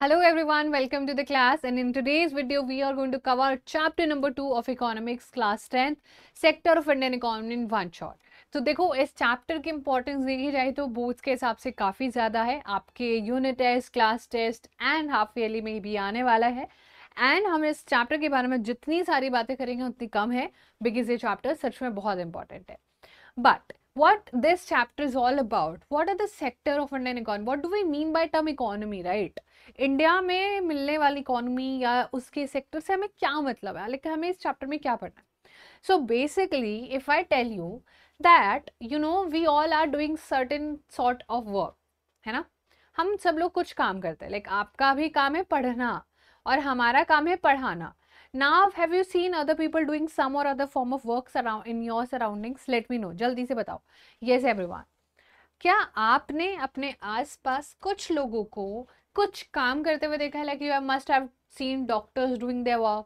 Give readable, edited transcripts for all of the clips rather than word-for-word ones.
Hello everyone, welcome to the class, and in today's video we are going to cover chapter number 2 of economics class 10th sector of Indian economy in one shot. तो देखो इस chapter की importance देखी जाए तो boards के हिसाब से काफ़ी ज़्यादा है. आपके unit test, class test and half yearly में भी आने वाला है. एंड हम इस चैप्टर के बारे में जितनी सारी बातें करेंगे उतनी कम है, बिकॉज ये चैप्टर सच में बहुत इंपॉर्टेंट है. But what this chapter is all about, what are the sector of Indian economy, what do we mean by term economy, right? India में मिलने वाली इकोनॉमी या उसके सेक्टर से हमें क्या मतलब है, लेकिन हमें इस चैप्टर में क्या पढ़ना है. So basically if I tell you that you know we all are doing certain sort of work, है ना. हम सब लोग कुछ काम करते हैं, लाइक आपका भी काम है पढ़ना और हमारा काम है पढ़ाना. Now, have you seen other people doing some or other form of work around in your surroundings? Let me know. जल्दी से बताओ. Yes, everyone. क्या आपने अपने आसपास कुछ लोगों को कुछ काम करते हुए देखा है? Like you must have seen doctors doing their work.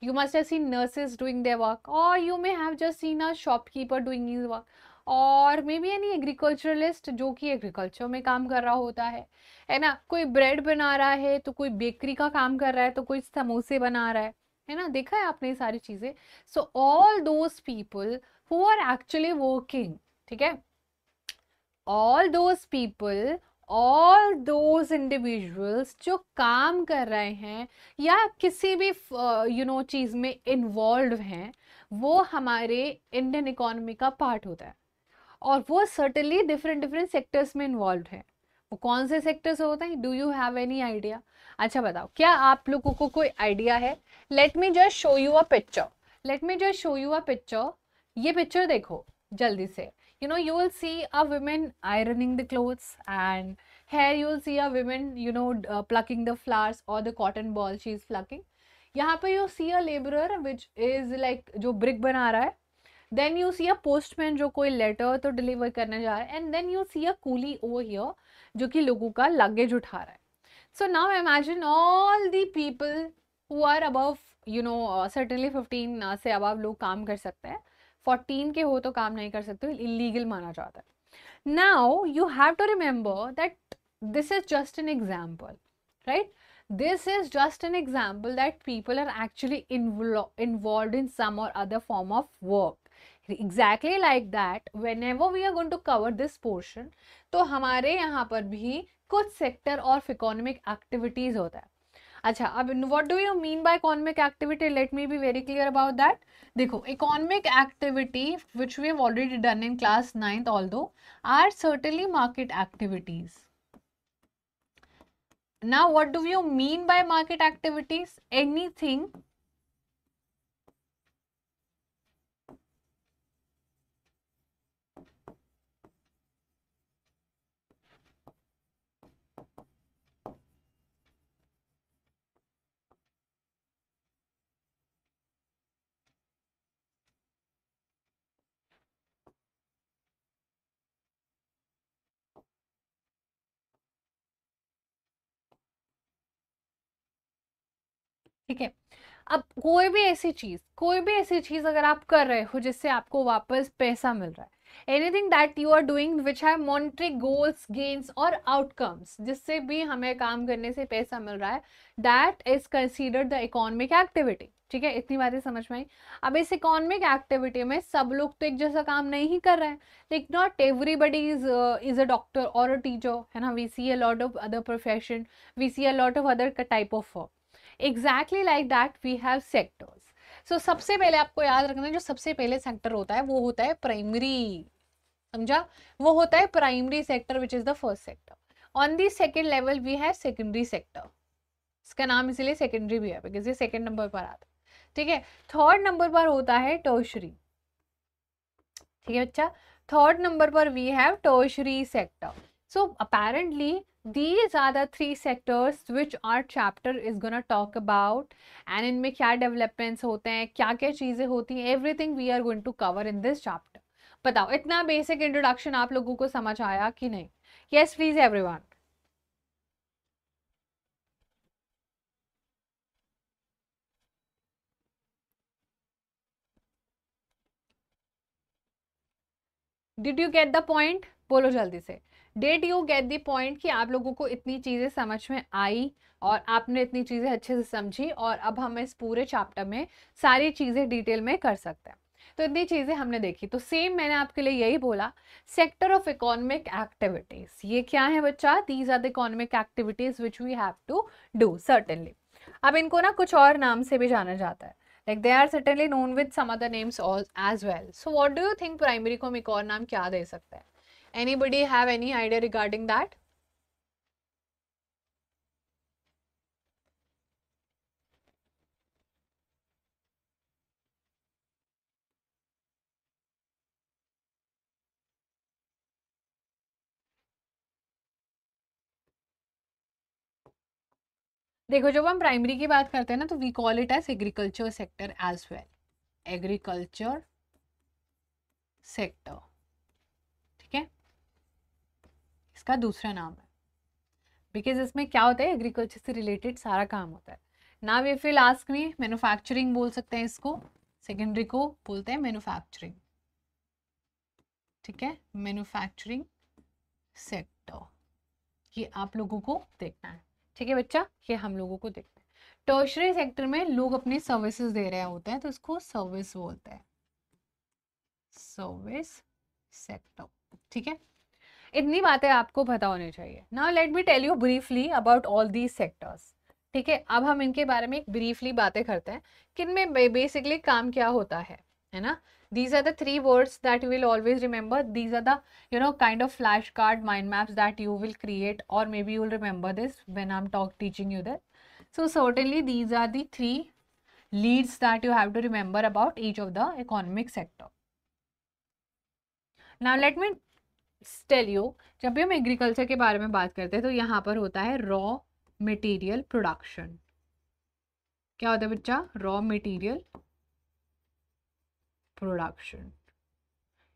You must have seen nurses doing their work, or you may have just seen a shopkeeper doing his work, और मे बी एनी एग्रीकल्चरलिस्ट जो कि agriculture में काम कर रहा होता है ना. कोई ब्रेड बना रहा है तो कोई बेकरी का काम कर रहा है तो कोई समोसे बना रहा है ना. देखा है आपने ये सारी चीजें. So all those people who are actually working, ठीक है, all those people, all those individuals जो काम कर रहे हैं या किसी भी चीज में इन्वॉल्व हैं, वो हमारे इंडियन इकोनॉमी का पार्ट होता है. और वो सर्टनली डिफरेंट डिफरेंट सेक्टर्स में इन्वॉल्व है. वो कौन से सेक्टर्स होते हैं? Do you have any idea? अच्छा बताओ, क्या आप लोगों को कोई आइडिया है? Let me just show you a picture. Let me just show you a picture. ये पिक्चर देखो जल्दी से. You will see a woman ironing the clothes, and here you will see a woman plucking the flowers or the cotton ball she is plucking. यहाँ पे you see a laborer which is like जो brick बना रहा है. Then you see a postman जो कोई letter तो deliver करने जा रहा है. And then you see a coolie over here जो कि लोगों का लगेज उठा रहा है. So now imagine all the people who are above, certainly 15 से above लोग काम कर सकते हैं. 14 के हो तो काम नहीं कर सकते, इलीगल माना जाता है. Now you have to remember that this is just an example, right? This is just an example that people are actually involved in some or other form of work. Exactly like that, whenever we are going to cover this portion, तो हमारे यहाँ पर भी कुछ sector of economic activities होता है. अच्छा, अब what do you mean by economic activity? Let me be very clear about that. देखो, economic activity which we have already done in class 9th although are certainly market activities. Now, what do you mean by market activities? Anything ठीक है. अब कोई भी ऐसी चीज अगर आप कर रहे हो जिससे आपको वापस पैसा मिल रहा है, anything that you are doing which have monetary goals, gains और आउटकम्स, जिससे भी हमें काम करने से पैसा मिल रहा है, that is considered the economic activity. ठीक है, इतनी बातें समझ में आई. अब इस इकोनॉमिक एक्टिविटी में सब लोग तो एक जैसा काम नहीं कर रहे हैं. Like not everybody is a doctor और अ टीचर, है ना. We see a lot of other profession, we see a lot of other type of work. Exactly like that we have sectors. So सबसे पहले आपको याद रखना है, जो सबसे पहले सेक्टर होता है वो होता है प्राइमरी. समझा? वो होता है primary sector which is the first sector. On the second level we have secondary sector. इसका नाम इसीलिए सेकेंडरी भी है बिकॉज ये सेकेंड नंबर पर आता है. ठीक है. थर्ड नंबर पर होता है टर्शरी. ठीक है बच्चा. थर्ड नंबर पर we have tertiary sector. So apparently these are the three sectors which our chapter is gonna talk about, and इनमें क्या developments होते हैं, क्या क्या चीजें होती हैं, everything we are going to cover in this chapter. बताओ, इतना basic introduction आप लोगों को समझ आया कि नहीं? Yes please everyone. Did you get the point? बोलो जल्दी से. Did you get the point कि आप लोगों को इतनी चीज़ें समझ में आई और आपने इतनी चीज़ें अच्छे से समझी और अब हम इस पूरे चैप्टर में सारी चीज़ें डिटेल में कर सकते हैं। तो इतनी चीज़ें हमने देखी। तो सेम मैंने आपके लिए यही बोला, सेक्टर ऑफ इकोनॉमिक एक्टिविटीज़, ये क्या है बच्चा? These are the economic activities which we have to do certainly. अब इनको ना कुछ और नाम से भी जाना जाता है, like they are certainly known with some other names as well. So what do you think primary को हम एक और नाम क्या दे सकते हैं? Anybody have any idea regarding that? देखो जब हम प्राइमरी की बात करते हैं ना तो we call it as agriculture sector as well, agriculture sector, ठीक है, इसका दूसरा नाम है, बिकॉज इसमें क्या होता है, एग्रीकल्चर से रिलेटेड सारा काम होता है। Now if you ask me, manufacturing बोल सकते हैं इसको, सेकेंडरी को बोलते हैं मैन्युफैक्चरिंग, ठीक है, मैन्युफैक्चरिंग सेक्टर, ये आप लोगों को देखना है, ठीक है बच्चा, ये हम लोगों को देखना है। टर्शरी सेक्टर में लोग अपनी सर्विसेज दे रहे होते हैं तो इसको सर्विस बोलते हैं, सर्विस सेक्टर, ठीक है। इतनी बातें आपको पता होनी चाहिए। Now let me tell you briefly about all these sectors, ठीक है। अब हम इनके बारे में एक ब्रीफली बातें करते हैं कि इनमें बेसिकली काम क्या होता है ना। These are the three words that you will always remember. These are the kind of flashcard mind maps that you will create, or maybe you will remember this when I'm teaching you that. So certainly these are the three leads that you have to remember about each of the economic sector. Now let me tell you, जब भी हम agriculture के बारे में बात करते हैं तो यहाँ पर होता है रॉ मटेरियल प्रोडक्शन। क्या होता है बच्चा? रॉ मटेरियल प्रोडक्शन,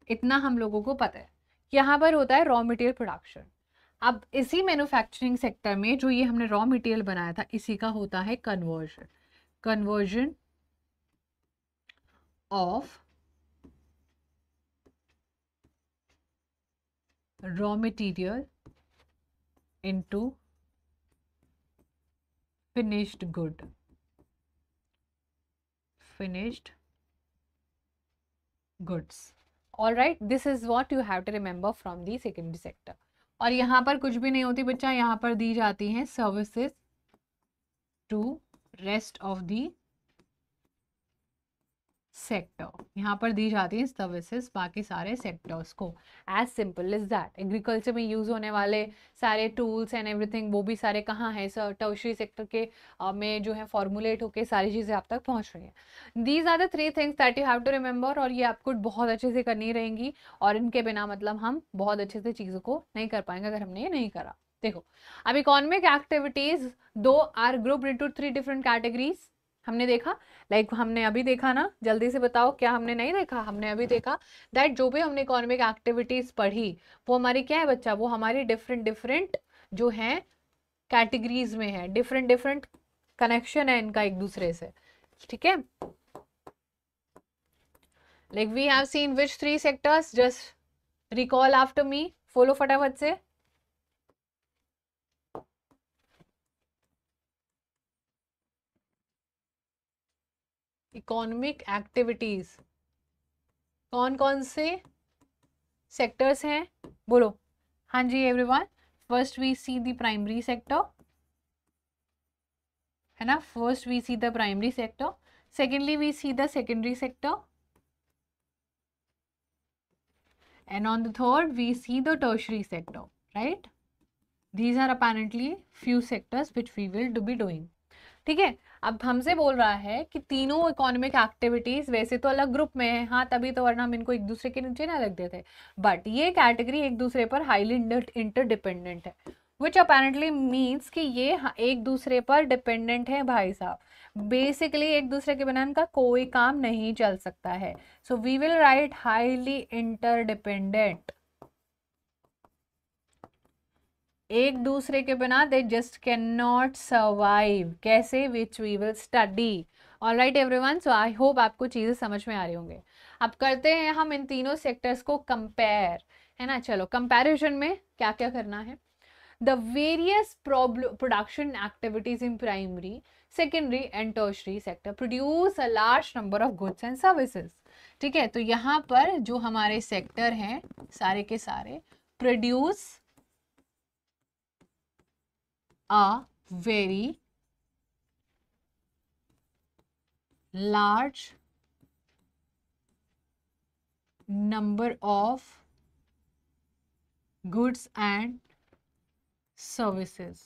इतना हम लोगों को पता है। यहाँ पर होता है रॉ मटेरियल प्रोडक्शन। अब इसी मैन्युफैक्चरिंग सेक्टर में जो ये हमने रॉ मटेरियल बनाया था, इसी का होता है conversion, conversion of raw material into finished good, finished goods. All right, this is what you have to remember from the secondary sector. और यहाँ पर कुछ भी नहीं होती बच्चा, यहाँ पर दी जाती हैं services to rest of the sector, यहाँ पर दी जाती है सर्विसेज बाकी सारे सेक्टर्स को। As simple is that. Agriculture में यूज होने वाले सारे टूल्स एंड एवरीथिंग वो भी सारे कहाँ हैं? सर टर्शरी सेक्टर के में जो है फॉर्मुलेट होके सारी चीज़ें आप तक पहुँच रही हैं। These are the three things that you have to remember, और ये आपको बहुत अच्छे से करनी रहेंगी, और इनके बिना मतलब हम बहुत अच्छे से चीज़ों को नहीं कर पाएंगे अगर हमने ये नहीं करा। देखो अब economic activities though are grouped into three different categories, हमने देखा, हमने अभी देखा ना, जल्दी से बताओ क्या हमने नहीं देखा? हमने अभी देखा दैट जो भी हमने इकोनॉमिक एक्टिविटीज पढ़ी वो हमारी क्या है बच्चा? वो हमारी डिफरेंट डिफरेंट जो है कैटेगरीज में है, डिफरेंट डिफरेंट कनेक्शन है इनका एक दूसरे से, ठीक है। Like we have seen which three sectors, just recall after me, follow फटाफट से। इकोनॉमिक एक्टिविटीज कौन कौन से सेक्टर्स हैं? बोलो। हाँ जी everyone, first we see the primary sector, है ना, first we see the primary sector, secondly we see the secondary sector, and on the third we see the tertiary sector, right? These are apparently few sectors which we will be doing, ठीक है। अब हमसे बोल रहा है कि तीनों economic activities वैसे तो अलग ग्रुप में है, हाँ तभी तो, वरना हम इनको एक दूसरे के नीचे ना रख देते, बट ये कैटेगरी एक दूसरे पर हाईली इंटरडिपेंडेंट है, विच अपेरेंटली मीन्स कि ये एक दूसरे पर डिपेंडेंट है भाई साहब। बेसिकली एक दूसरे के बिना इनका कोई काम नहीं चल सकता है। So we will write highly interdependent, एक दूसरे के बिना they just can not survive, कैसे? Which we will study. Alright everyone, so I hope आपको चीज़ें समझ में आ रही होंगे। अब करते हैं हम इन तीनों सेक्टर्स को कंपेयर, है ना। चलो कंपैरिजन में क्या क्या करना है, the various production activities in primary, secondary and tertiary sector produce a large number of goods and services. ठीक है, तो यहाँ पर जो हमारे सेक्टर हैं सारे के सारे produce a very large number of goods and services।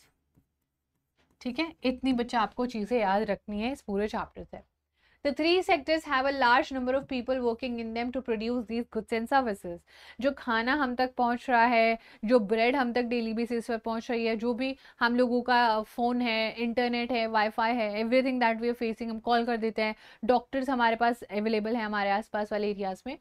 ठीक है, इतनी बच्चा आपको चीजें याद रखनी है इस पूरे चैप्टर से। The three sectors have a large number of people working in them to produce these goods and services। जो खाना हम तक पहुंच रहा है, जो ब्रेड हम तक डेली बेसिस पर पहुंच रही है, जो भी हम लोगों का फ़ोन है, इंटरनेट है, वाईफाई है, everything that we are facing, हम कॉल कर देते हैं, डॉक्टर्स हमारे पास अवेलेबल है हमारे आसपास वाले एरियाज़ में।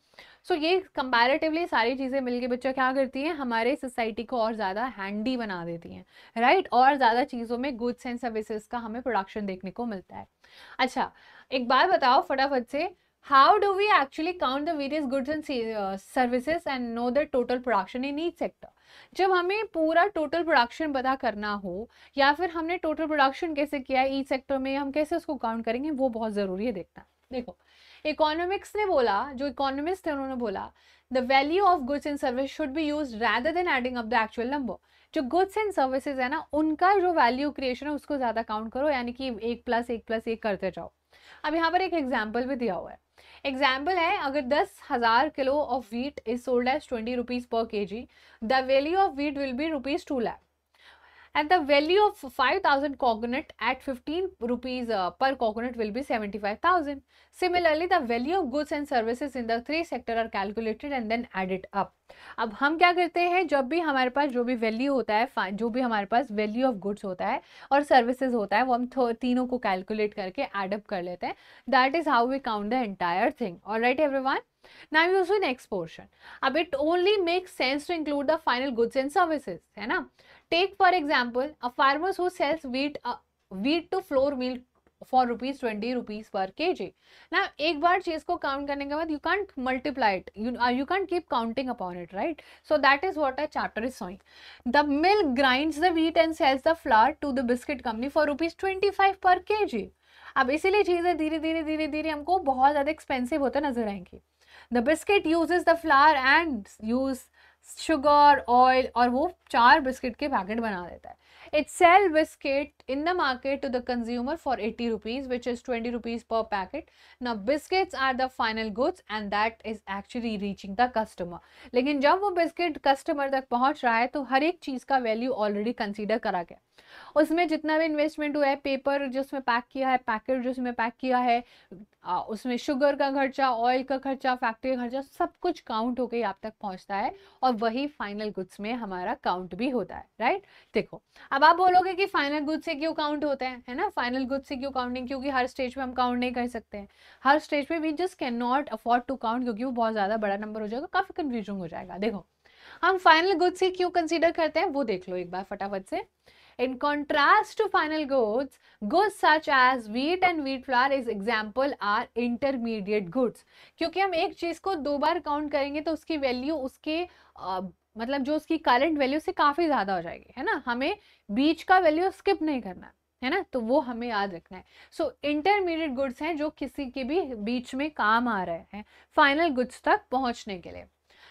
सो ये कंपैरेटिवली सारी चीज़ें मिलके बच्चा क्या करती हैं, हमारे सोसाइटी को और ज़्यादा हैंडी बना देती हैं, राइट। और ज़्यादा चीज़ों में गुड्स एंड सर्विसेज का हमें प्रोडक्शन देखने को मिलता है। अच्छा, एक बात बताओ फटाफट से, how do we actually count the various goods and services and know the total production in each sector. जब हमें पूरा टोटल प्रोडक्शन पता करना हो, या फिर हमने टोटल प्रोडक्शन कैसे किया है ईच सेक्टर में, हम कैसे उसको काउंट करेंगे, वो बहुत जरूरी है देखना। देखो, इकोनॉमिक्स ने बोला, जो इकोनॉमिस्ट थे उन्होंने बोला, the value of goods and service should be use rather than adding up the actual number. जो गुड्स एंड सर्विसेज है ना, उनका जो वैल्यू क्रिएशन है उसको ज्यादा काउंट करो, यानी कि 1+1+1 करते जाओ। अब यहाँ पर एक एग्जाम्पल भी दिया हुआ है। एग्जाम्पल है, अगर 10,000 kilo of wheat is sold as 20 rupees पर kg, the value of wheat will be ₹2 lakh, and the value of 5,000 coconut at 15 rupees per coconut will be 75,000. Similarly, the value of goods and services in the three sector are calculated and then added up. अब हम क्या करते हैं, जब भी हमारे पास जो भी वैल्यू होता है, जो भी हमारे पास वैल्यू ऑफ गुड्स होता है और सर्विसेज होता है, वो हम तीनों को कैलकुलेट करके एडअप कर लेते हैं। That is how we count the entire thing. Alright everyone, now you see next portion। अब it only makes sense to include the final goods and services, है ना। Take for example a farmer who sells wheat to flour mill for ₹20 per kg। Now एक बार चीज को count करने के बाद you can't multiply it, you can't keep counting upon it, right? So that is what a chapter is showing। The mill grinds the wheat and sells the flour to the biscuit company for ₹25 per kg। अब इसीलिए चीजें धीरे धीरे धीरे धीरे हमको बहुत ज्यादा एक्सपेंसिव होते नजर आएंगी। The biscuit uses the flour and use sugar, oil, और वो 4 बिस्किट के पैकेट बना देता है। It sell biscuit in the market to the consumer for 80 rupees, which is 20 rupees per packet। Now biscuits are the final goods and that is actually reaching the customer। लेकिन जब वो biscuit customer तक पहुंच रहा है तो हर एक चीज का वैल्यू ऑलरेडी कंसीडर करा गया, उसमें जितना भी इन्वेस्टमेंट हुआ है, पेपर जो उसमें पैक किया है, पैकेट जो उसमें पैक किया है, उसमें शुगर का खर्चा, ऑयल का खर्चा, फैक्ट्री का खर्चा, सब कुछ काउंट होकर आप तक पहुंचता है और वही फाइनल गुड्स में हमारा काउंट भी होता है, राइट। देखो, अब आप बोलोगे कि फाइनल गुड्स से क्यों काउंट होता है ना, फाइनल गुड्स से क्यों काउंटिंग, क्योंकि हर स्टेज पे हम काउंट नहीं कर सकते हैं, हर स्टेज पे we just can not afford to count, क्योंकि वो बहुत ज्यादा बड़ा नंबर हो जाएगा, काफी कंफ्यूजन हो जाएगा। देखो, हम फाइनल गुड्स से क्यों कंसीडर करते हैं वो देख लो एक बार फटाफट से। In contrast to final goods, goods such as wheat and wheat flour is example are intermediate goods। क्योंकि हम एक चीज को 2 बार काउंट करेंगे तो उसकी वैल्यू उसके मतलब जो उसकी करंट वैल्यू से काफी ज्यादा हो जाएगी, है ना। हमें बीच का वैल्यू स्किप नहीं करना है ना, तो वो हमें याद रखना है। सो इंटरमीडिएट गुड्स हैं जो किसी के भी बीच में काम आ रहे हैं फाइनल गुड्स तक पहुंचने के लिए।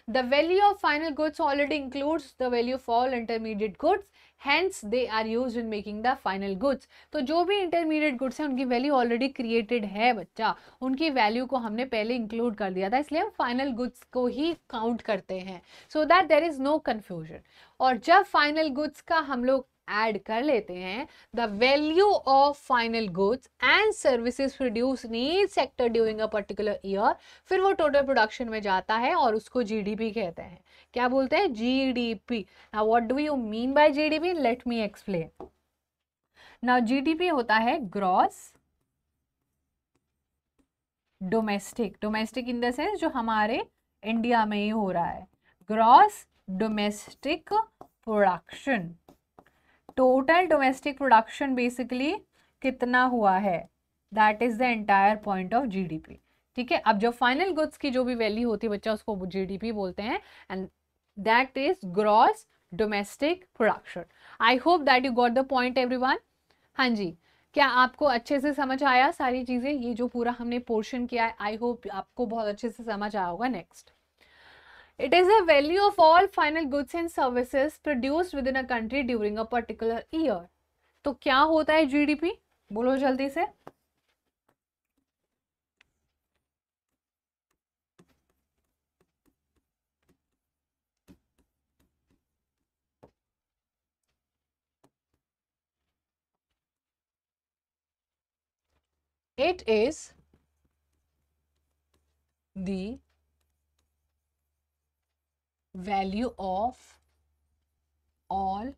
The value of final goods already includes the value of all intermediate goods, hence they are used in making the final goods। तो जो भी intermediate goods हैं उनकी वैल्यू ऑलरेडी क्रिएटेड है बच्चा, उनकी वैल्यू को हमने पहले इंक्लूड कर दिया था, इसलिए हम फाइनल गुड्स को ही काउंट करते हैं, so that there is no confusion. और जब फाइनल गुड्स का हम लोग ऐड कर लेते हैं, the value of final goods and services produce in each sector during a particular year, फिर वो टोटल प्रोडक्शन में जाता है और उसको जीडीपी कहते हैं। क्या बोलते हैं? GDP. Now what do you mean bye GDP? Let me explain. Now GDP होता है gross domestic, domestic in the sense जो हमारे इंडिया में ही हो रहा है, gross domestic production. Total domestic production basically कितना हुआ है, that is the entire point of GDP. ठीक है, अब जो फाइनल गुड्स की जो भी वैल्यू होती है बच्चा उसको जीडीपी बोलते हैं, and that is gross domestic production. I hope that you got the point everyone. हाँ जी, क्या आपको अच्छे से समझ आया सारी चीजें? ये जो पूरा हमने पोर्शन किया है, आई होप आपको बहुत अच्छे से समझ आया होगा। Next, it is the value of all final goods and services produced within a country during a particular year। तो क्या होता है जीडीपी? बोलो जल्दी से। It is the value of all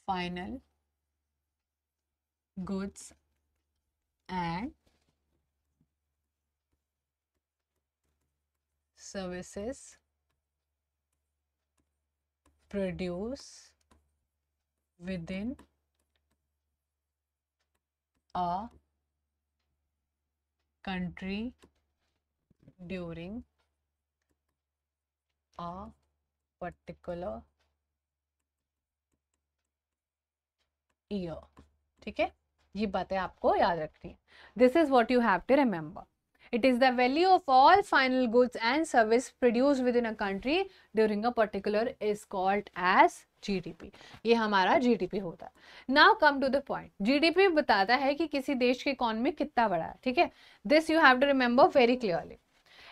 final goods and services produced within a country during a particular year। ठीक है, ये बातें आपको याद रखनी है। This is what you have to remember. It is the value of all final goods and service produced within a country during a particular is called as GDP। ये हमारा GDP होता है। Now come to the point। GDP बताता है कि किसी देश की इकोनॉमी कितना बड़ा है। ठीक है, this you have to remember very clearly।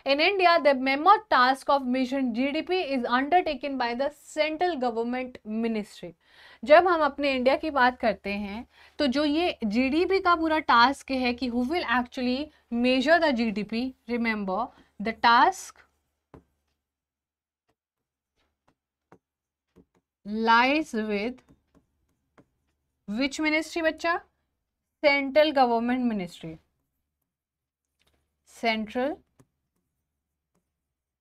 In India, the mammoth task of measuring GDP is undertaken by the central government ministry। जब हम अपने इंडिया की बात करते हैं तो जो ये जीडीपी का पूरा टास्क है कि who will actually measure the GDP, remember the task lies with which ministry बच्चा? Central government ministry. Central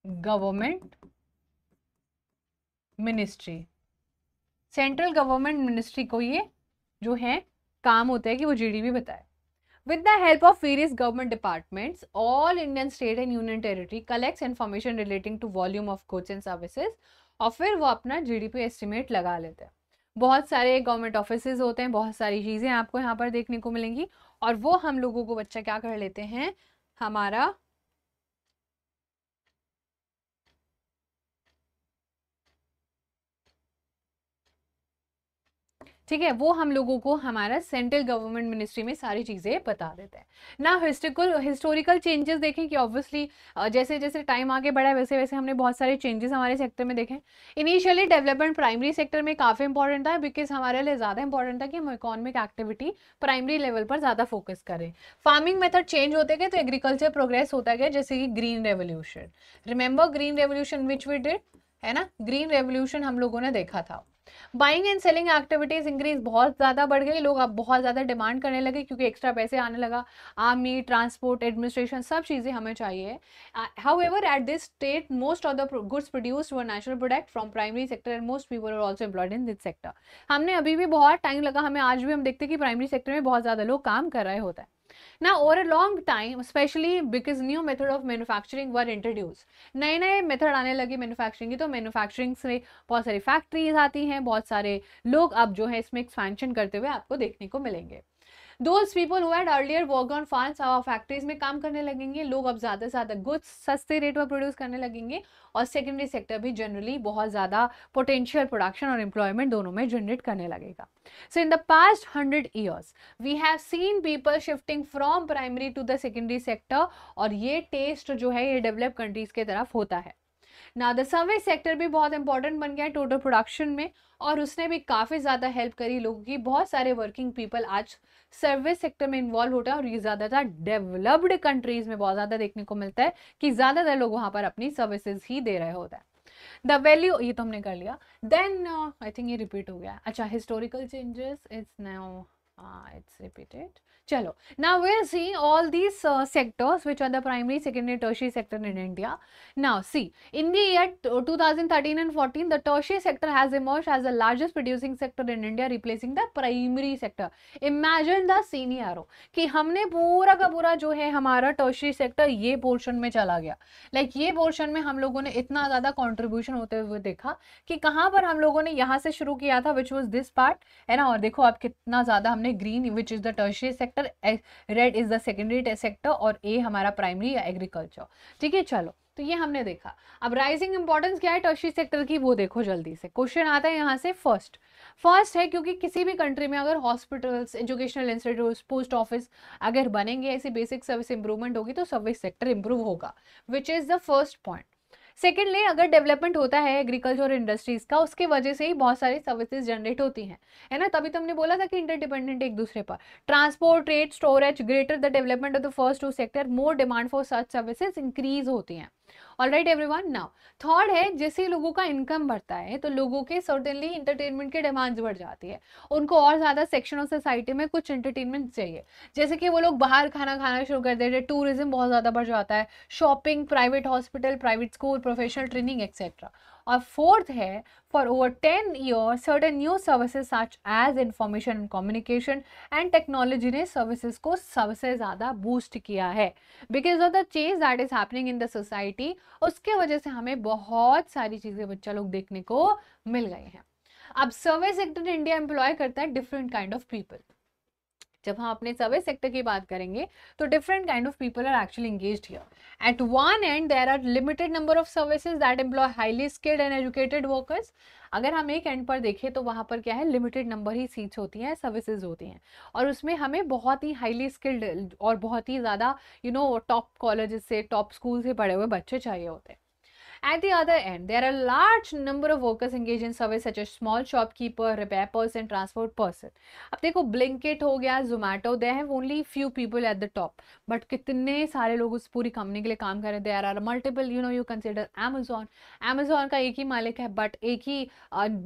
government ministry. Central government ministry को ये जो है काम होता है कि वो जीडीपी बताए। With the help of various government departments, all Indian state and union territory collects information relating to volume of goods and services और फिर वो अपना जीडीपी एस्टिमेट लगा लेते हैं। बहुत सारे गवर्नमेंट ऑफिसेज होते हैं, बहुत सारी चीजें आपको यहाँ पर देखने को मिलेंगी और वो हम लोगों को बच्चा क्या कर लेते हैं, हमारा ठीक है, वो हम लोगों को हमारा सेंट्रल गवर्नमेंट मिनिस्ट्री में सारी चीजें बता देते हैं ना। हिस्टोरिकल चेंजेस देखें कि ऑब्वियसली जैसे जैसे टाइम आगे बढ़ा है वैसे वैसे हमने बहुत सारे चेंजेस हमारे सेक्टर में देखे। इनिशियली डेवलपमेंट प्राइमरी सेक्टर में काफी इंपॉर्टेंट था, बिकॉज हमारे लिए ज्यादा इंपॉर्टेंट था कि हम इकोनॉमिक एक्टिविटी प्राइमरी लेवल पर ज्यादा फोकस करें। फार्मिंग मेथड चेंज होते गए तो एग्रीकल्चर प्रोग्रेस होता गया, जैसे कि green revolution. Remember green revolution which we did, है ना, ग्रीन रेवोल्यूशन हम लोगों ने देखा था। Buying and selling activities increase बहुत ज्यादा बढ़ गई, लोग अब बहुत ज्यादा डिमांड करने लगे क्योंकि एक्स्ट्रा पैसे आने लगा। आर्मी, ट्रांसपोर्ट, एडमिनिस्ट्रेशन सब चीजें हमें चाहिए। However at this state most of the goods produced were natural product from primary sector and most people are also employed in this sector. हमने अभी भी बहुत टाइम लगा, हमें आज भी हम देखते हैं कि प्राइमरी सेक्टर में बहुत ज्यादा लोग काम कर रहे होता है। Now, over a long time, especially because new method of manufacturing were introduced, नए नए मेथड आने लगे मैन्युफैक्चरिंग की, तो मैन्युफैक्चरिंग से बहुत सारी फैक्ट्रीज आती हैं, बहुत सारे लोग अब जो है इसमें एक्सपेंशन करते हुए आपको देखने को मिलेंगे। Those people who had earlier worked on farms और फैक्ट्रीज में काम करने लगेंगे, लोग अब ज़्यादा से ज़्यादा गुड्स सस्ते रेट पर प्रोड्यूस करने लगेंगे और सेकेंडरी सेक्टर भी जनरली बहुत ज़्यादा पोटेंशियल प्रोडक्शन और एम्प्लॉयमेंट दोनों में जनरेट करने लगेगा। So in the past 100 years we have seen people shifting from primary to the secondary sector और ये टेस्ट जो है ये डेवलप कंट्रीज के तरफ होता है। ना द सर्विस सेक्टर भी बहुत इंपॉर्टेंट बन गया है टोटल प्रोडक्शन में और उसने भी काफ़ी ज़्यादा हेल्प करी लोगों की। बहुत सारे वर्किंग पीपल आज सर्विस सेक्टर में इन्वॉल्व होता है और ये ज़्यादातर डेवलप्ड कंट्रीज में बहुत ज़्यादा देखने को मिलता है कि ज़्यादातर लोग वहाँ पर अपनी सर्विसेज ही दे रहे होता है। द वैल्यू, ये तो हमने कर लिया। देन आई थिंक ये रिपीट हो गया। अच्छा, historical changes it's now It's repeated. Chalo. Now we'll see all these sectors which are the primary, secondary, tertiary sector in India. Now see, in the year 2013 and 14, the tertiary sector has emerged as the largest producing sector in India, replacing the primary sector. Imagine the scenario कि हमने पूरा का पूरा जो है हमारा tertiary sector ये portion में चला गया. Like ये portion में हम लोगों ने इतना ज़्यादा contribution होते हुए देखा कि कहाँ पर हम लोगों ने यहाँ से शुरू किया था, which was this part, है ना. और देखो आप कितना ज़्यादा हमने green which is the tertiary sector, red is the secondary sector और ए हमारा प्राइमरी या एग्रीकल्चर. ठीक है, चलो तो ये हमने देखा. अब राइजिंग इंपॉर्टेंस क्या है टर्शियरी सेक्टर की वो देखो जल्दी से. क्वेश्चन आता है यहाँ से फर्स्ट है क्योंकि किसी भी कंट्री में अगर hospitals, educational institute, post office अगर बनेंगे, ऐसी बेसिक सर्विस इंप्रूवमेंट होगी तो सर्विस सेक्टर इंप्रूव होगा, which is the first point. Secondly, अगर डेवलपमेंट होता है एग्रीकल्चर और इंडस्ट्रीज का, उसके वजह से ही बहुत सारी सर्विसेज जनरेट होती हैं, है ना. तभी तो हमने बोला था कि इंटरडिपेंडेंट एक दूसरे पर. Transport, trade, storage, greater the development of the first two sector, more demand for such services increase होती हैं. Alright everyone. नाउ थर्ड है, जैसे लोगों का इनकम बढ़ता है तो लोगों के सर्टेनली इंटरटेनमेंट की डिमांड्स बढ़ जाती है. उनको और ज्यादा सेक्शन ऑफ सोसाइटी में कुछ एंटरटेनमेंट चाहिए, जैसे कि वो लोग बाहर खाना शुरू कर देते हैं, टूरिज्म बहुत ज्यादा बढ़ जाता है, shopping, private hospital, private school, professional training etcetera. और फोर्थ है, for over 10 years certain new services such as information and communication and technology ने सर्विसेज को सबसे ज्यादा बूस्ट किया है because of the change that is happening in the society. उसके वजह से हमें बहुत सारी चीजें बच्चा लोग देखने को मिल गए हैं. अब सर्विस सेक्टर इंडिया एम्प्लॉय करता है डिफरेंट काइंड ऑफ पीपल. जब हम अपने सर्विस सेक्टर की बात करेंगे तो different kind of people are actually engaged here. At one and there are limited number of services that employ highly skilled and educated workers. अगर हम एक एंड पर देखें तो वहां पर क्या है, लिमिटेड नंबर ही सीट्स होती हैं, सर्विसेज होती हैं, और उसमें हमें बहुत ही हाईली स्किल्ड और बहुत ही ज़्यादा टॉप कॉलेजेस से, टॉप स्कूल से पढ़े हुए बच्चे चाहिए होते हैं. At the other end, there are a large number of workers engaged in service such as small shopkeeper, repair person, transport person. अब देखो Blinkit हो गया, Zomato, they have only few people at the top, but कितने सारे लोग उस पूरी company के लिए काम कर रहे हैं. There are multiple, you consider Amazon. Amazon का एक ही मालिक है, but एक ही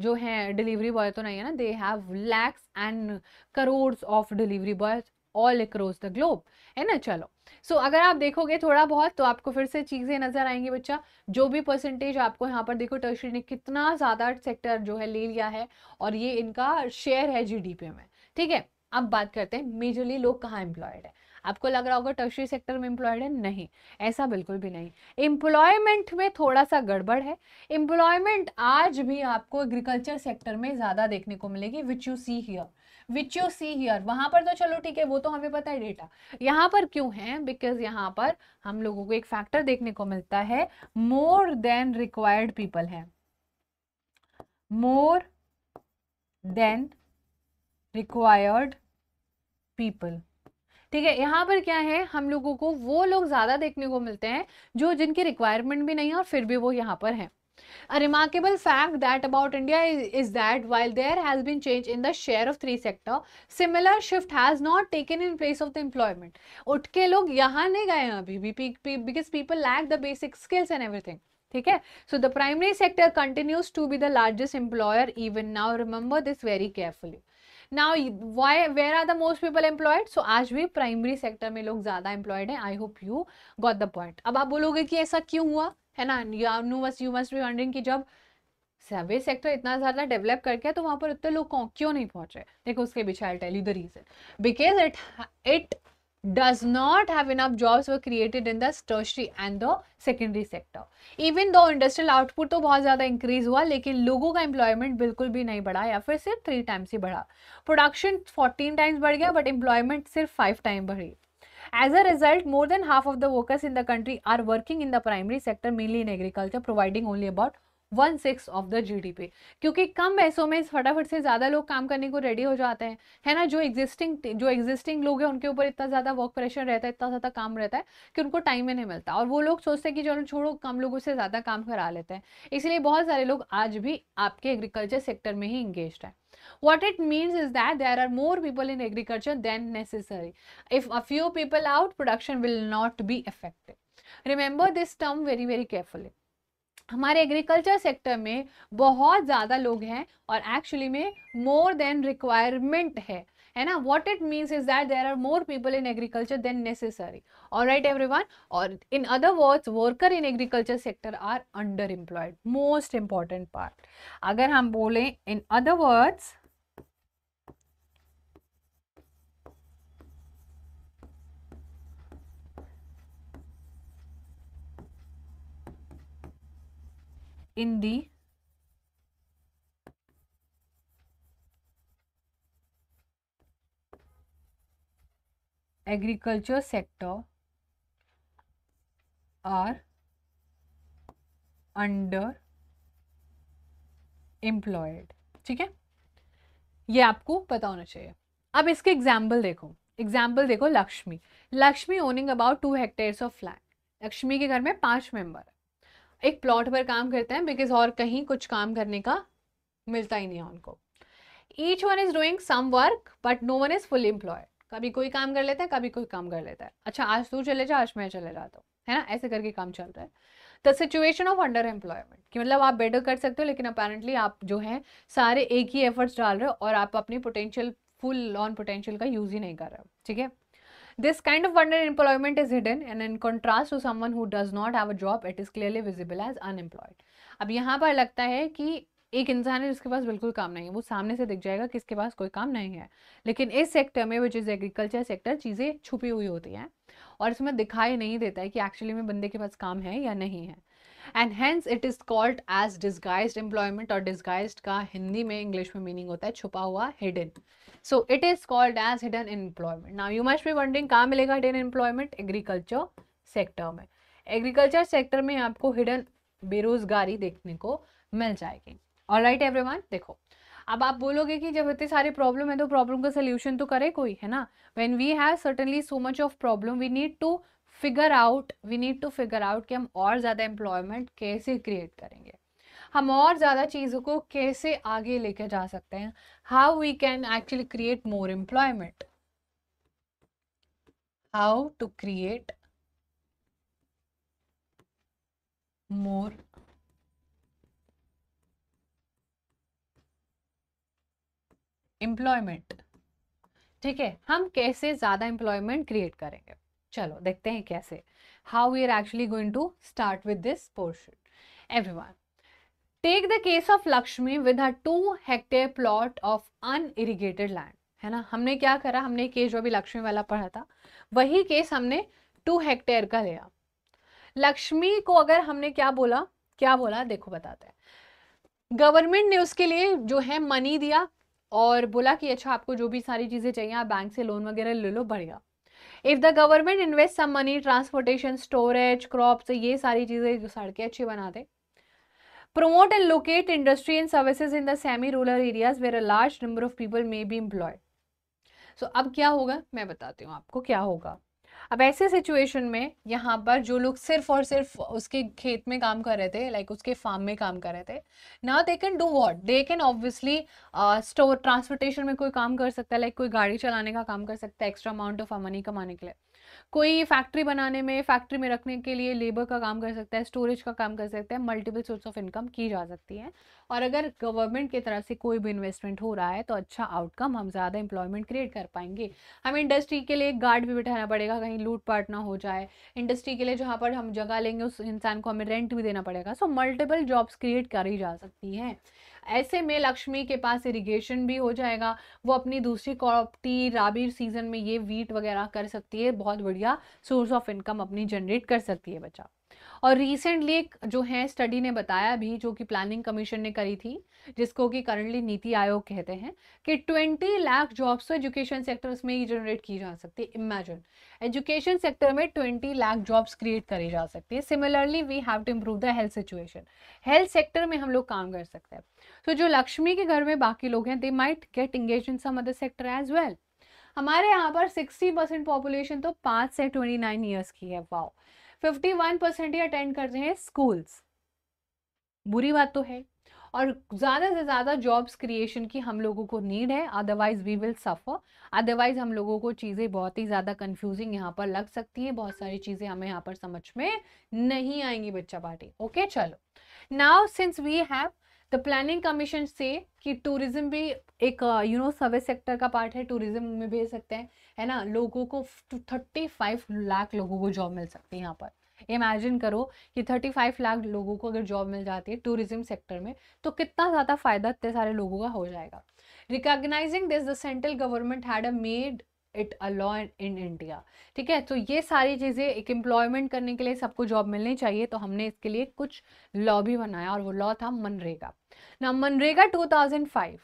जो है डिलीवरी बॉय तो नहीं है ना. They have lakhs and crores of delivery boys all across the globe, है ना. चलो, सो अगर आप देखोगे थोड़ा बहुत तो आपको फिर से चीजें नजर आएंगी बच्चा. जो भी परसेंटेज आपको यहाँ पर देखो, टर्शियरी ने कितना ज्यादा सेक्टर जो है ले लिया है और ये इनका शेयर है जीडीपी में. ठीक है, अब बात करते हैं मेजरली लोग कहाँ एम्प्लॉयड है. आपको लग रहा होगा टर्शियरी सेक्टर में एम्प्लॉयड है, नहीं, ऐसा बिल्कुल भी नहीं. एम्प्लॉयमेंट में थोड़ा सा गड़बड़ है. एम्प्लॉयमेंट आज भी आपको एग्रीकल्चर सेक्टर में ज्यादा देखने को मिलेगी, विच यू सी हियर. वहां पर तो चलो ठीक है, वो तो हमें पता है डेटा. यहाँ पर क्यों है, बिकॉज यहाँ पर हम लोगों को एक फैक्टर देखने को मिलता है, मोर देन रिक्वायर्ड पीपल है. More than required people. ठीक है, यहाँ पर क्या है, हम लोगों को वो लोग ज्यादा देखने को मिलते हैं जो जिनकी रिक्वायरमेंट भी नहीं है और फिर भी वो यहाँ पर है. A remarkable fact that about India is that while there has been change in the share of three sector, similar shift has not taken in place of the employment. उठ के लोग यहाँ नहीं गए अभी भी, because people lack the basic skills and everything. ठीक है, so the primary sector continues to be the largest employer even now. Remember this very carefully. Now where are the most people employed? So आज भी primary sector में लोग ज्यादा employed हैं. I hope you got the point. अब आप बोलोगे कि ऐसा क्यों हुआ, है ना. यू मस्ट बी वंडरिंग कि जब सर्विस सेक्टर इतना ज्यादा डेवलप करके तो वहां पर उतने लोग क्यों नहीं पहुंचे. देखो उसके पीछे I tell you the reason. Because it does not have enough jobs were created in the tertiary and the secondary sector. Even though industrial output तो बहुत ज़्यादा increase हुआ, लेकिन लोगों का employment बिल्कुल भी नहीं बढ़ा या फिर सिर्फ 3 times ही बढ़ा. Production 14 times बढ़ गया, but employment सिर्फ 5 times बढ़ी. As a result, more than half of the workers in the country are working in the primary sector, mainly in agriculture, providing only about 1/6 of the GDP. क्योंकि कम पैसों में फटाफट से ज्यादा लोग काम करने को रेडी हो जाते हैं, है ना. जो एग्जिस्टिंग लोग हैं उनके ऊपर इतना ज्यादा वर्क प्रेशर रहता है, इतना ज्यादा काम रहता है कि उनको टाइम ही नहीं मिलता, और वो लोग सोचते हैं कि चलो छोड़ो, कम लोगों से ज्यादा काम करा लेते हैं. इसलिए बहुत सारे लोग आज भी आपके एग्रीकल्चर सेक्टर में ही इंगेज्ड है. What it means is that there are more people in agriculture than necessary. If a few people out, production will not be effective. Remember this term very very carefully. हमारे agriculture sector में बहुत ज़्यादा लोग हैं और actually में more than requirement है. है ना. What it means is that there are more people in agriculture than necessary. Alright everyone. और in other words worker in agriculture sector are under employed. Most important part. अगर हम बोलें in other words, in the agriculture sector are under employed. ठीक है, ये आपको पता होना चाहिए. अब इसके एग्जाम्पल देखो. एग्जाम्पल देखो. Lakshmi. Lakshmi owning about 2 hectares of land. Lakshmi के घर में 5 मेंबर है. एक प्लॉट पर काम करते हैं बिकॉज और कहीं कुछ काम करने का मिलता ही नहीं है उनको. Each one is doing some work but no one is full employed. कभी कोई काम कर लेता है, कभी कोई काम कर लेता है. अच्छा आज तू चले जा, आज मैं चले जाता हूँ, है ना, ऐसे करके काम चल रहा है. The situation of under employment, कि मतलब आप बेटर कर सकते हो लेकिन अपेरेंटली आप जो है सारे एक ही एफर्ट्स डाल रहे हो और आप अपनी पोटेंशियल, फुल ऑन पोटेंशियल का यूज ही नहीं कर रहे हो. ठीक है. This kind of underemployment is hidden and in contrast to someone who does not have a job, it is clearly visible as unemployed. अब यहाँ पर लगता है कि एक इंसान है जिसके पास बिल्कुल काम नहीं है, वो सामने से दिख जाएगा कि इसके पास कोई काम नहीं है. लेकिन इस सेक्टर में विच इज़ एग्रीकल्चर सेक्टर चीज़ें छुपी हुई होती हैं और इसमें दिखाई नहीं देता है कि एक्चुअली में बंदे के पास काम है या नहीं है. And hence it is called as disguised employment. और डिस्गाइज्ड का हिंदी में इंग्लिश में मीनिंग होता है छुपा हुआ, hidden. So it is called as hidden employment. Now you must be wondering कहाँ मिलेगा hidden employment? एग्रीकल्चर सेक्टर में. एग्रीकल्चर सेक्टर में आपको हिडन बेरोजगारी देखने को मिल जाएगी. Alright everyone. देखो अब आप बोलोगे कि जब इतनी सारी प्रॉब्लम है तो प्रॉब्लम का सोल्यूशन तो करे कोई, है ना. When we have certainly so much of problem we need to figure out कि हम और ज़्यादा एम्प्लॉयमेंट कैसे क्रिएट करेंगे, हम और ज़्यादा चीज़ों को कैसे आगे लेके जा सकते हैं. How we can actually create more employment, how to create more employment. ठीक है, हम कैसे ज़्यादा एम्प्लॉयमेंट क्रिएट करेंगे. चलो देखते हैं कैसे. How we are actually going to start with this portion. Everyone, take the case of Lakshmi with a 2 hectare plot of unirrigated land. है ना, हमने क्या करा, हमने केस जो अभी लक्ष्मी वाला पढ़ा था वही केस हमने 2 हेक्टेयर का लिया. लक्ष्मी को अगर हमने क्या बोला देखो बताते हैं. गवर्नमेंट ने उसके लिए जो है मनी दिया और बोला कि अच्छा आपको जो भी सारी चीजें चाहिए आप बैंक से लोन वगैरह ले लो, बढ़िया. If the government invest some money, transportation, storage, crops, ये सारी चीजें जो सड़कें अच्छी बना दे. Promote and locate industry and services in the semi-rural areas where a large number of people may be employed. So अब क्या होगा मैं बताती हूँ आपको क्या होगा. अब ऐसे सिचुएशन में यहाँ पर जो लोग सिर्फ और सिर्फ उसके खेत में काम कर रहे थे, लाइक उसके फार्म में काम कर रहे थे, now they can do what, they can obviously store, transportation में कोई काम कर सकता है, लाइक कोई गाड़ी चलाने का काम कर सकता है एक्स्ट्रा अमाउंट ऑफ मनी कमाने के लिए. कोई फैक्ट्री बनाने में, फैक्ट्री में रखने के लिए लेबर का काम कर सकता है, स्टोरेज का काम कर सकता है. मल्टीपल सोर्स ऑफ इनकम की जा सकती है. और अगर गवर्नमेंट की तरफ से कोई भी इन्वेस्टमेंट हो रहा है तो अच्छा आउटकम, हम ज़्यादा एम्प्लॉयमेंट क्रिएट कर पाएंगे. हमें इंडस्ट्री के लिए एक गार्ड भी बिठाना पड़ेगा, कहीं लूट पाट ना हो जाए. इंडस्ट्री के लिए जहाँ पर हम जगह लेंगे उस इंसान को हमें रेंट भी देना पड़ेगा. सो मल्टीपल जॉब्स क्रिएट करी जा सकती हैं. ऐसे में लक्ष्मी के पास इरिगेशन भी हो जाएगा, वो अपनी दूसरी क्रॉप टी राबी सीजन में ये वीट वगैरह कर सकती है, बहुत बढ़िया सोर्स ऑफ इनकम अपनी जनरेट कर सकती है बच्चा. और रिसेंटली एक जो है स्टडी ने बताया भी, जो कि प्लानिंग कमीशन ने करी थी, जिसको कि करंटली नीति आयोग कहते हैं, कि 20 लाख जॉब्स तो एजुकेशन सेक्टर्स में ही जनरेट की जा सकती है. इमेजिन, एजुकेशन सेक्टर में 20 लाख जॉब्स क्रिएट करी जा सकती है. Similarly we have to improve the health situation. Health sector में हम लोग काम कर सकते हैं. तो जो लक्ष्मी के घर में बाकी लोग हैं, they might get engage in some other sector as well. हमारे यहाँ पर 60% पॉपुलेशन तो 5 से 29 ईयर्स की है. वाओ. 51% ही अटेंड करते हैं स्कूल्स. बुरी बात तो है. और ज़्यादा से ज़्यादा जॉब्स क्रिएशन की हम लोगों को नीड है, otherwise we will suffer. Otherwise हम लोगों को चीज़ें बहुत ही ज़्यादा कंफ्यूजिंग यहाँ पर लग सकती है, बहुत सारी चीज़ें हमें यहाँ पर समझ में नहीं आएंगी बच्चा पार्टी. ओके चलो. Now since we have the planning commission से कि टूरिज्म भी एक सर्विस सेक्टर का पार्ट है, टूरिज्म में भेज सकते हैं, है ना। लोगों को 35 लाख लोगों को जॉब मिल सकती है यहाँ पर। इमेजिन करो कि 35 लाख लोगों को अगर जॉब मिल जाती है टूरिज्म सेक्टर में, तो कितना ज़्यादा फायदा इतने सारे लोगों का हो जाएगा। Recognising this the central government had a made it a law in India. ठीक है, तो ये सारी चीज़ें, एक एम्प्लॉयमेंट करने के लिए सबको जॉब मिलनी चाहिए, तो हमने इसके लिए कुछ लॉ भी बनाया और वो लॉ था मनरेगा। ना MNREGA 2005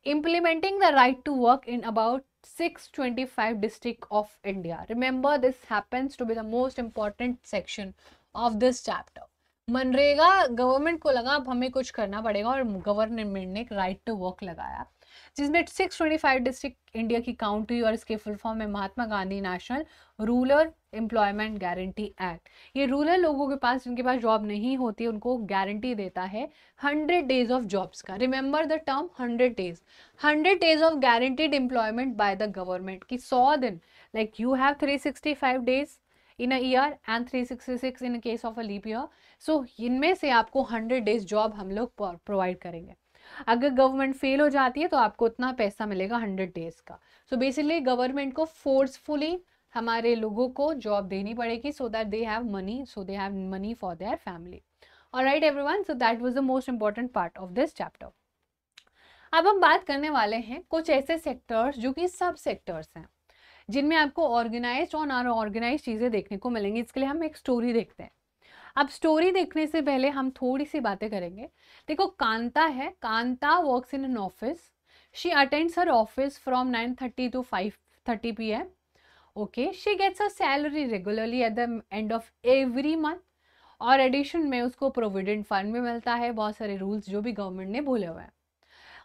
implementing the right to work in about 625 district of India. Remember, this happens to be the most important section of this chapter. MNREGA government को लगा अब हमें कुछ करना पड़ेगा और गवर्नमेंट ने राइट टू वर्क लगाया, जिसमें 625 डिस्ट्रिक्ट इंडिया की काउंट हुई और इसके फुल फॉर्म है Mahatma Gandhi national rural employment guarantee act. ये रूरल लोगों के पास, जिनके पास जॉब नहीं होती, उनको गारंटी देता है 100 डेज ऑफ जॉब्स का। Remember the term 100 days, 100 days of guaranteed employment by the government, की 100 दिन, like you have 365 days in a year and 366 in case of a leap year. So इनमें से आपको 100 डेज जॉब हम लोग provide करेंगे। अगर गवर्नमेंट फेल हो जाती है तो आपको उतना पैसा मिलेगा 100 डेज का। सो बेसिकली गवर्नमेंट को फोर्सफुली हमारे लोगों को जॉब देनी पड़ेगी, so that they have money for their family. Alright everyone, so that was the most important part of this chapter. अब हम बात करने वाले हैं कुछ ऐसे सेक्टर्स जो कि सब सेक्टर्स हैं, जिनमें आपको ऑर्गेनाइज्ड और अनऑर्गेनाइज्ड चीजें देखने को मिलेंगी। इसके लिए हम एक स्टोरी देखते हैं। अब स्टोरी देखने से पहले हम थोड़ी सी बातें करेंगे। देखो, कांता है, Kanta works in an office, she attends her office from 9:30 to 5:30 PM. Okay, she gets a salary regularly at the end of every month, और एडिशन में उसको प्रोविडेंट फंड भी मिलता है, बहुत सारे रूल्स जो भी गवर्नमेंट ने बोले हुए हैं।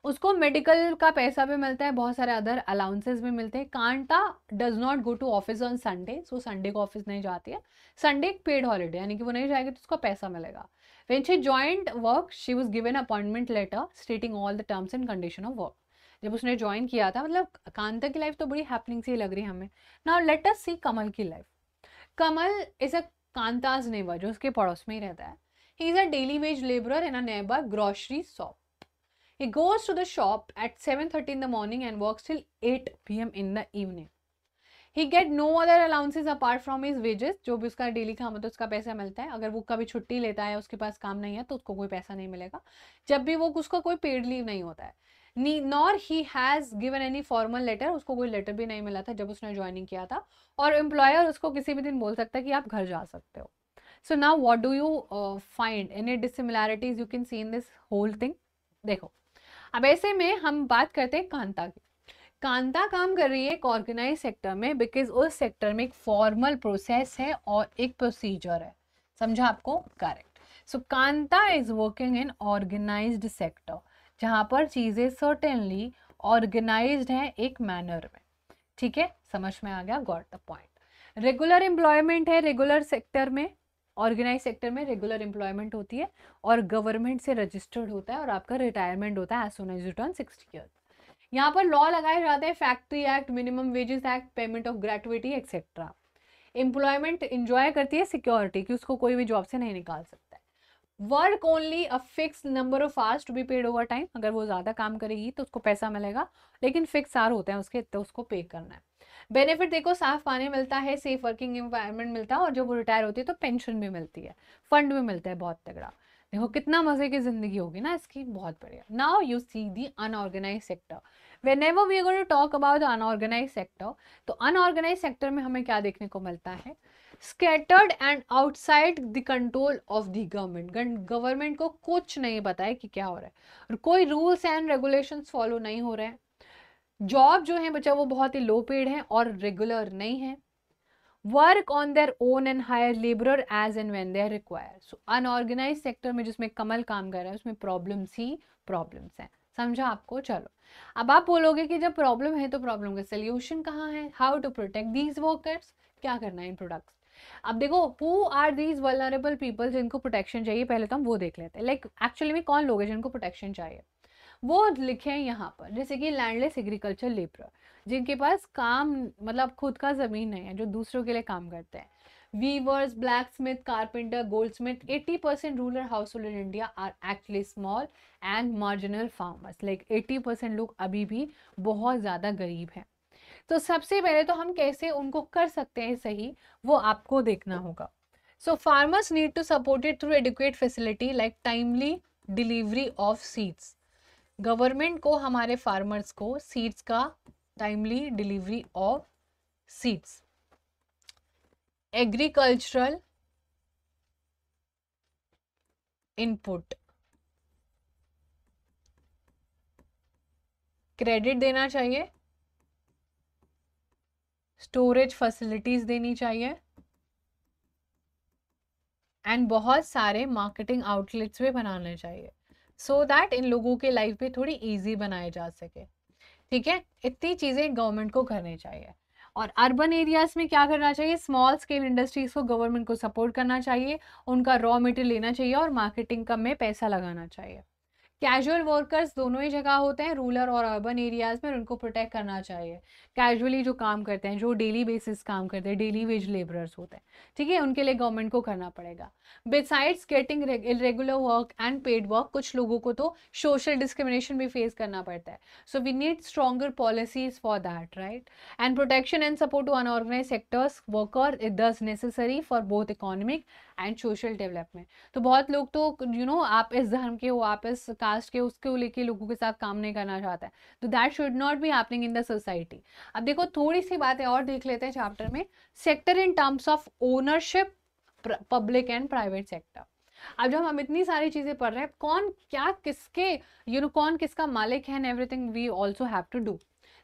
उसको मेडिकल का पैसा भी मिलता है, बहुत सारे अदर अलाउंसेस भी मिलते हैं। Kanta does not go to office on Sunday, so Sunday को ऑफिस नहीं जाती है। संडे एक पेड हॉलीडे, यानी कि वो नहीं जाएगी तो उसको पैसा मिलेगा। When she joined work she was given appointment letter stating all the terms and condition of work. जब उसने ज्वाइन किया था, मतलब कांता की लाइफ तो बड़ी हैपनिंग सी लग रही है हमें। Now let us see Kamal की life. Kamal is a Kanta's neighbour, जो उसके पड़ोस में ही रहता है। He is a daily wage labourer in a neighbour grocery shop. He goes to the shop at 7:30 in the morning and works till 8 PM in the evening. He get no other allowances apart from his wages. जो भी उसका daily काम होता है उसका पैसा मिलता है। अगर वो कभी छुट्टी लेता है, उसके पास काम नहीं है, तो उसको कोई पैसा नहीं मिलेगा। जब भी वो, उसका कोई पेड लीव नहीं होता है। Nor he has given any formal letter, उसको कोई लेटर भी नहीं मिला था जब उसने ज्वाइनिंग किया था। और एम्प्लॉयर उसको किसी भी दिन बोल सकता है कि आप घर जा सकते हो। So now what do you find any dissimilarities you can see in this whole thing. देखो, अब ऐसे में हम बात करते हैं कांता की। कांता काम कर रही है एक ऑर्गेनाइज सेक्टर में, बिकॉज उस सेक्टर में एक फॉर्मल प्रोसेस है और एक प्रोसीजर है। समझा आपको? Correct. So Kanta is working in organised sector, जहां पर चीजें सर्टेनली ऑर्गेनाइज्ड हैं एक मैनर में। ठीक है, समझ में आ गया? Got the point. Regular employment है रेगुलर सेक्टर में, ऑर्गेनाइज सेक्टर में रेगुलर एम्प्लॉयमेंट होती है और गवर्नमेंट से रजिस्टर्ड होता है, और आपका रिटायरमेंट होता है as soon as you turn 60 years. यहाँ पर लॉ लगाए जाते हैं, factory act, minimum wages act, payment of gratuity etcetera. Employment enjoy करती है सिक्योरिटी कि उसको कोई भी जॉब से नहीं निकाल सकता है। Work only a fix number of hours to be paid over time, अगर वो ज्यादा काम करेगी तो उसको पैसा मिलेगा, लेकिन फिक्स आवर होते हैं उसके, तो उसको पे करना है। बेनिफिट देखो, साफ पानी मिलता है, सेफ वर्किंग एनवायरनमेंट मिलता है, और जब वो रिटायर होती है तो पेंशन भी मिलती है, फंड भी मिलता है बहुत तगड़ा। देखो कितना मजे की जिंदगी होगी ना इसकी, बहुत बढ़िया। Now you see the unorganise sector. Whenever we are going to talk about the unorganized sector, तो अनऑर्गेनाइज सेक्टर में हमें क्या देखने को मिलता है? Scattered and outside the control of the government. Government को कुछ नहीं पता है कि क्या हो रहा है, और कोई रूल्स एंड रेगुलेशंस फॉलो नहीं हो रहे हैं। जॉब जो है बच्चा वो बहुत ही लो पेड है और रेगुलर नहीं है। Work on their own and hire labourer as and when they are required. So unorganise sector में जिसमें कमल काम कर रहा है उसमें प्रॉब्लम्स ही प्रॉब्लम्स हैं। समझा आपको? चलो, अब आप बोलोगे कि जब प्रॉब्लम है तो प्रॉब्लम का सोल्यूशन कहाँ है? How to protect these workers, क्या करना है इन प्रोडक्ट्स। अब देखो, who are these vulnerable people जिनको प्रोटेक्शन चाहिए, पहले तो हम वो देख लेते हैं। लाइक एक्चुअली में कौन लोग हैं जिनको प्रोटेक्शन चाहिए, वो लिखे हैं यहाँ पर। जैसे कि लैंडलेस एग्रीकल्चर लेबरर, जिनके पास काम मतलब खुद का जमीन नहीं है, जो दूसरों के लिए काम करते हैं। weavers, blacksmith, carpenter, goldsmith, 80% rural household in India are actually small and marginal farmers. Like 80% लोग अभी भी बहुत ज़्यादा गरीब हैं. तो सबसे पहले तो हम कैसे उनको कर सकते हैं सही, वो आपको देखना होगा. So farmers need to support it through adequate facility like timely delivery of seeds. Government को हमारे फार्मर्स को सीड्स का timely delivery of seeds, agricultural input, credit देना चाहिए, स्टोरेज फैसिलिटीज देनी चाहिए, एंड बहुत सारे मार्केटिंग आउटलेट्स भी बनाने चाहिए, सो दैट इन लोगों के लाइफ पे थोड़ी इजी बनाए जा सके. ठीक है, इतनी चीजें गवर्नमेंट को करनी चाहिए. और अर्बन एरियाज में क्या करना चाहिए, स्मॉल स्केल इंडस्ट्रीज को गवर्नमेंट को सपोर्ट करना चाहिए, उनका रॉ मटेरियल लेना चाहिए और मार्केटिंग का में पैसा लगाना चाहिए. कैजुअल वर्कर्स दोनों ही जगह होते हैं, रूरल और अर्बन एरियाज में, उनको प्रोटेक्ट करना चाहिए. कैजुअली जो काम करते हैं, जो डेली बेसिस काम करते हैं, डेली वेज लेबरर्स होते हैं, ठीक है, उनके लिए गवर्नमेंट को करना पड़ेगा. Besides getting irregular work and paid work, कुछ लोगों को तो सोशल डिस्क्रिमिनेशन भी फेस करना पड़ता है. So we need stronger policies for that, right. And protection and support to unorganised sectors worker it is necessary for both economic and social development. तो बहुत लोग तो आप इस धर्म के हो, आप इस कास्ट के, उसके लेके लोगों के साथ काम नहीं करना चाहता है. तो that should not be happening in the society. अब देखो थोड़ी सी बातें और देख लेते हैं चैप्टर में. Sector in terms of ownership, public and private sector. अब जब हम इतनी सारी चीजें पढ़ रहे हैं, कौन क्या किसके कौन किसका मालिक है, and everything we also have to do.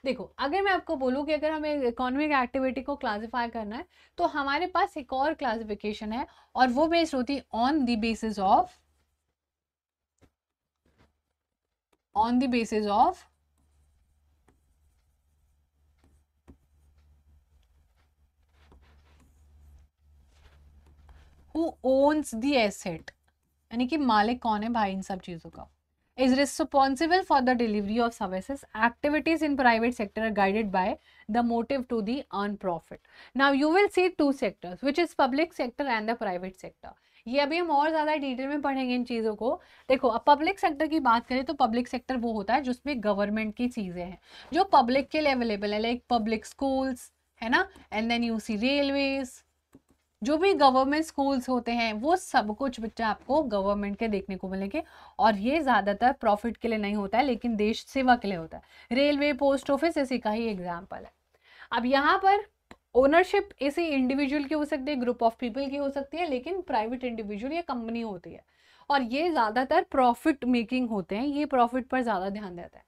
देखो अगर मैं आपको बोलूँ कि अगर हमें इकोनॉमिक एक्टिविटी को क्लासिफाई करना है, तो हमारे पास एक और क्लासिफिकेशन है, और वो बेस्ड होती है on the basis of who owns the asset, यानी कि मालिक कौन है भाई इन सब चीजों का. is responsible for the delivery of services. Activities in private sector are guided by the motive to the earn profit. Now you will see two sectors, which is public sector and the private sector. ये अभी हम और ज़्यादा detail में पढ़ेंगे इन चीज़ों को. देखो अब पब्लिक सेक्टर की बात करें तो पब्लिक सेक्टर वो होता है जिसमें गवर्नमेंट की चीज़ें हैं जो पब्लिक के लिए अवेलेबल है, लाइक पब्लिक स्कूल्स है ना, and then you see railways, जो भी गवर्नमेंट स्कूल्स होते हैं वो सब कुछ बच्चा आपको गवर्नमेंट के देखने को मिलेंगे. और ये ज़्यादातर प्रॉफिट के लिए नहीं होता है, लेकिन देश सेवा के लिए होता है. रेलवे, पोस्ट ऑफिस इसी का ही एग्जाम्पल है. अब यहाँ पर ओनरशिप इसी इंडिविजुअल की हो सकती है, ग्रुप ऑफ पीपल की हो सकती है, लेकिन प्राइवेट इंडिविजुअल या कंपनी होती है, और ये ज़्यादातर प्रॉफिट मेकिंग होते हैं, ये प्रॉफिट पर ज़्यादा ध्यान देता है.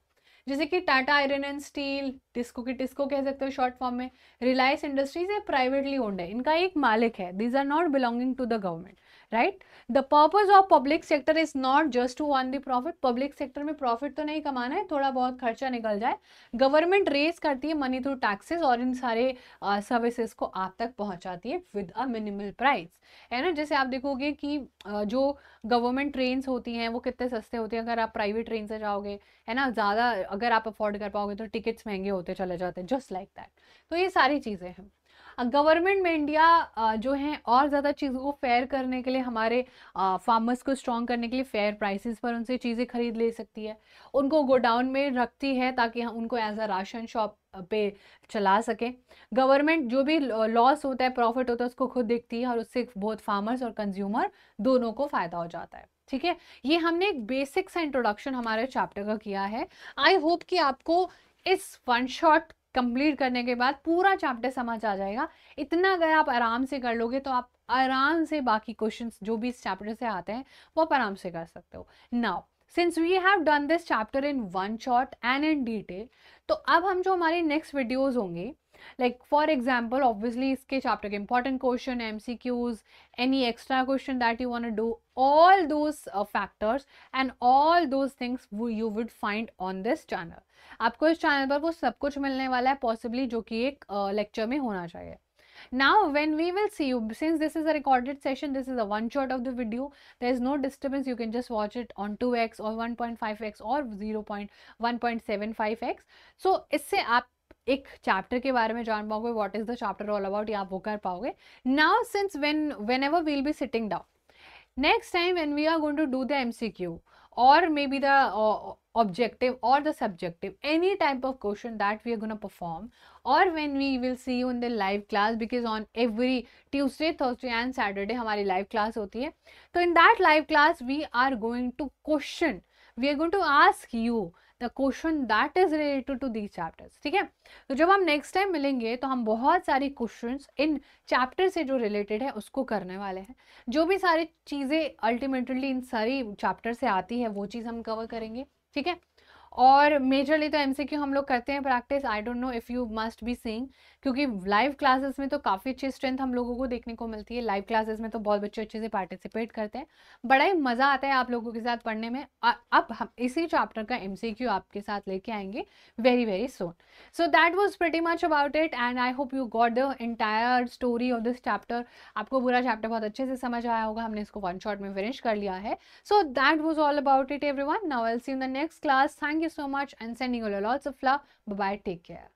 जैसे कि Tata iron and steel, TISCO कह सकते हो शॉर्ट फॉर्म में, रिलायंस इंडस्ट्रीज है, प्राइवेटली ओन्ड है, इनका एक मालिक है. These are not belonging to the government, right. The purpose of public sector is not just to earn the profit. Public sector में प्रॉफिट तो नहीं कमाना है, थोड़ा बहुत खर्चा निकल जाए. गवर्नमेंट रेज करती है मनी थ्रू टैक्सेस और इन सारे सर्विसेज को आप तक पहुंचाती है विद अ मिनिमल प्राइस, है ना. जैसे आप देखोगे कि जो गवर्नमेंट ट्रेन्स होती हैं वो कितने सस्ते होते हैं. अगर आप प्राइवेट ट्रेन से जाओगे, है ना, ज़्यादा अगर आप अफोर्ड कर पाओगे तो टिकट्स महंगे होते चले जाते हैं, जस्ट लाइक दैट. तो ये सारी चीज़ें हैं. गवर्नमेंट में इंडिया जो है और ज़्यादा चीज़ों को फेयर करने के लिए, हमारे फार्मर्स को स्ट्रॉन्ग करने के लिए फेयर प्राइसेस पर उनसे चीज़ें खरीद ले सकती है, उनको गोडाउन में रखती है ताकि उनको एज अ राशन शॉप पे चला सके. गवर्नमेंट जो भी लॉस होता है, प्रॉफिट होता है, उसको खुद देखती है, और उससे बहुत फार्मर्स और कंज्यूमर दोनों को फायदा हो जाता है. ठीक है, ये हमने एक बेसिक सा इंट्रोडक्शन हमारे चैप्टर का किया है. आई होप कि आपको इस वन शॉट कंप्लीट करने के बाद पूरा चैप्टर समझ आ जाएगा. इतना अगर आप आराम से कर लोगे तो आप आराम से बाकी क्वेश्चंस जो भी इस चैप्टर से आते हैं वो आप आराम से कर सकते हो. Now since we have done this chapter in one shot and in detail, तो अब हम जो हमारी नेक्स्ट वीडियोज होंगे, लाइक फॉर एग्जाम्पल ऑब्वियसली इसके चैप्टर के important question, MCQs, any extra question that you want to do, all those factors and all those things you would find on this channel. आपको इस channel पर वो सब कुछ मिलने वाला है पॉसिबली, जो कि एक लेक्चर में होना चाहिए. Now when we will see you, since this is a recorded session, this is a one shot of the video, there is no disturbance, you can just watch it on 2x or 1.5x or 1.75x. so इससे आप एक chapter के बारे में जान पाओगे, what is the chapter all about, या आप वो कर पाओगे. Now since whenever we'll be sitting down, next time when we are going to do the MCQ or maybe the objective or the subjective, any type of question that we are going to perform, or when we will see you in the live class, because on every Tuesday, Thursday and Saturday हमारी live class होती है. तो in that live class we are going to question, we are going to ask you the question that is related to these chapters. ठीक है, तो जब हम next time मिलेंगे तो हम बहुत सारी क्वेश्चंस इन चैप्टर से जो रिलेटेड है उसको करने वाले हैं. जो भी सारी चीज़ें अल्टीमेटली इन सारी चैप्टर से आती है वो चीज़ हम कवर करेंगे. ठीक है, और मेजरली तो एमसीक्यू हम लोग करते हैं practice. I don't know if you must be seeing, क्योंकि लाइव क्लासेस में तो काफ़ी अच्छी स्ट्रेंथ हम लोगों को देखने को मिलती है. लाइव क्लासेस में तो बहुत बच्चे अच्छे से पार्टिसिपेट करते हैं, बड़ा ही मज़ा आता है आप लोगों के साथ पढ़ने में. अब हम इसी चैप्टर का एमसीक्यू आपके साथ लेके आएंगे very very soon. So that was pretty much about it, and I hope you got the entire story of this chapter. आपको पूरा चैप्टर बहुत अच्छे से समझ आया होगा, हमने इसको वन शॉट में फिनिश कर लिया है. So that was all about it, everyone. Now I'll see you in the next class. Thank you so much and sending you lots of love. Bye bye. Take care.